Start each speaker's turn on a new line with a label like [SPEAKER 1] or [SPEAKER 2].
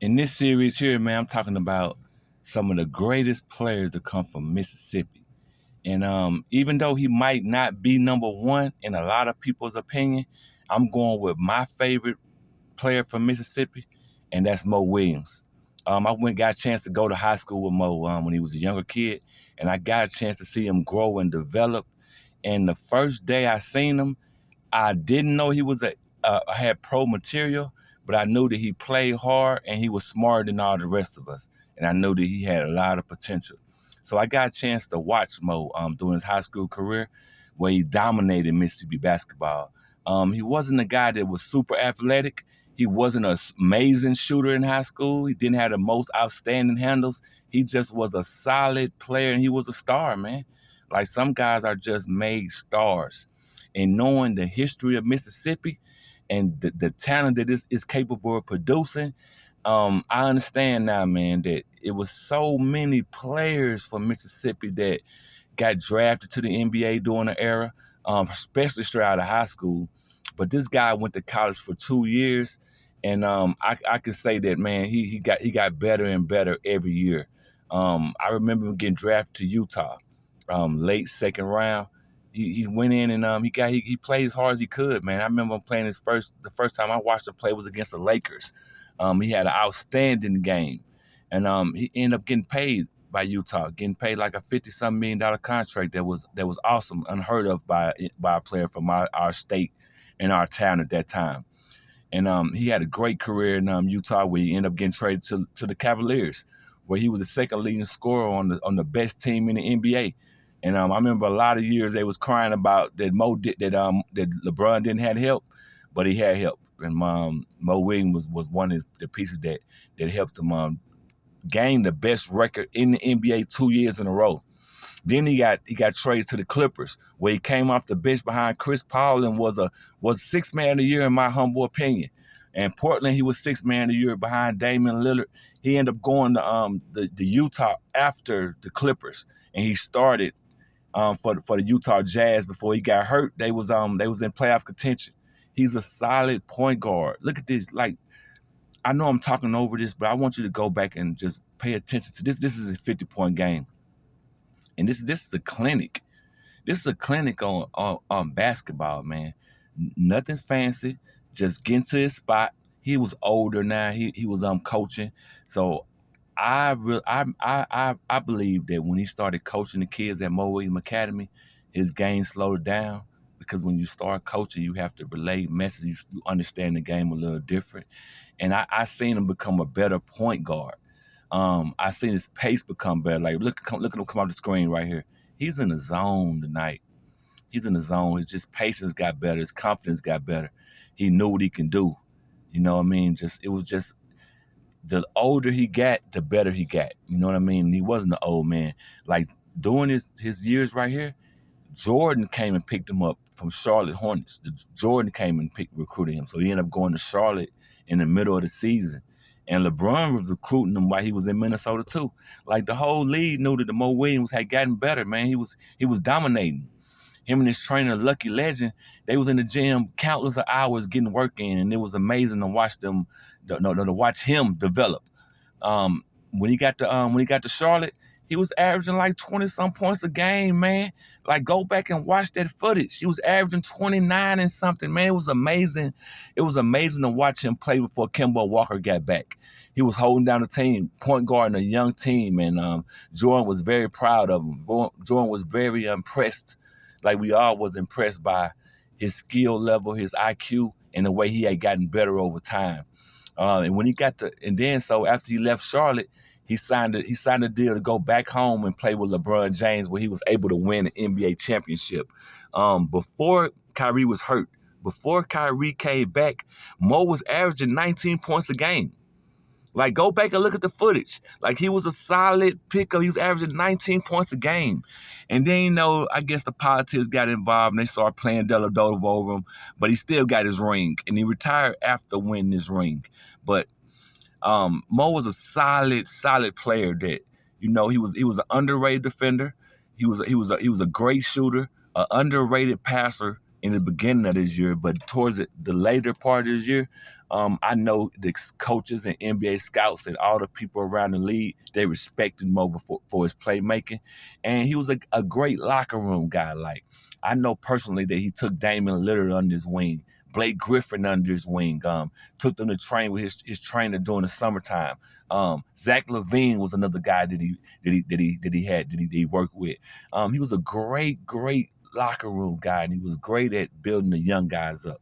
[SPEAKER 1] In this series here, man, I'm talking about some of the greatest players to come from Mississippi. And even though he might not be number one in a lot of people's opinion, I'm going with my favorite player from Mississippi, and that's Mo Williams. I got a chance to go to high school with Mo when he was a younger kid, and I got a chance to see him grow and develop. And the first day I seen him, I didn't know he was had pro material, but I knew that he played hard and he was smarter than all the rest of us. And I knew that he had a lot of potential. So I got a chance to watch Mo during his high school career, where he dominated Mississippi basketball. He wasn't a guy that was super athletic. He wasn't an amazing shooter in high school. He didn't have the most outstanding handles. He just was a solid player, and he was a star, man. Like, some guys are just made stars. And knowing the history of Mississippi and the talent that is capable of producing, I understand now, man, that it was so many players from Mississippi that got drafted to the NBA during the era, especially straight out of high school. But this guy went to college for 2 years, and I can say that, man, he got better and better every year. I remember him getting drafted to Utah, late second round. He went in and he played as hard as he could, man. I remember him playing the first time I watched him play was against the Lakers. He had an outstanding game, and he ended up getting paid by Utah, getting paid like a $50-some million contract that was awesome, unheard of by a player from our state and our town at that time. And he had a great career in Utah, where he ended up getting traded to the Cavaliers, where he was the second leading scorer on the best team in the NBA. And I remember a lot of years they was crying about that that LeBron didn't have help, but he had help. And Mo Williams was one of the pieces that helped him gain the best record in the NBA 2 years in a row. Then he got traded to the Clippers, where he came off the bench behind Chris Paul and was sixth man of the year, in my humble opinion. And Portland, he was sixth man of the year behind Damian Lillard. He ended up going to the Utah after the Clippers, and he started for the Utah Jazz before he got hurt. They was in playoff contention. He's a solid point guard. Look at this. Like, I know I'm talking over this, but I want you to go back and just pay attention to this. This is a 50-point game, and this is a clinic. This is a clinic on basketball, man. Nothing fancy. Just getting to his spot. He was older now. He was coaching. So I believe that when he started coaching the kids at Mo Williams Academy, his game slowed down, because when you start coaching, you have to relay messages. You understand the game a little different. And I seen him become a better point guard. I seen his pace become better. Like, look at him come off the screen right here. He's in the zone tonight. He's in the zone. His just patience got better. His confidence got better. He knew what he can do. You know what I mean? It was just the older he got, the better he got. You know what I mean? He wasn't an old man. Like, during his years right here, Jordan came and picked him up from Charlotte Hornets. Jordan came and recruited him. So he ended up going to Charlotte in the middle of the season. And LeBron was recruiting him while he was in Minnesota too. Like, the whole league knew that the Mo Williams had gotten better, man. He was dominating. Him and his trainer, Lucky Legend, they was in the gym countless of hours getting work in, and it was amazing to watch them, to watch him develop. When he got to Charlotte, he was averaging like 20-some points a game, man. Like, go back and watch that footage. He was averaging 29 and something, man. It was amazing. It was amazing to watch him play before Kemba Walker got back. He was holding down the team, point guard in a young team, and Jordan was very proud of him. Jordan was very impressed. Like, we all was impressed by his skill level, his IQ, and the way he had gotten better over time. And when he so after he left Charlotte, he signed a deal to go back home and play with LeBron James, where he was able to win an NBA championship. Before Kyrie was hurt, before Kyrie came back, Mo was averaging 19 points a game. Like, go back and look at the footage. Like, he was a solid pickup. He was averaging 19 points a game. And then, I guess the politics got involved and they started playing Dellavedova over him. But he still got his ring. And he retired after winning his ring. But Mo was a solid player that, he was an underrated defender. He was a great shooter, an underrated passer, in the beginning of this year, but towards the later part of this year, I know the coaches and NBA scouts and all the people around the league, they respected Mo for his playmaking. And he was a great locker room guy. Like, I know personally that he took Damian Lillard under his wing, Blake Griffin under his wing, took them to train with his trainer during the summertime. Zach LaVine was another guy that he worked with. He was a great locker room guy, and he was great at building the young guys up.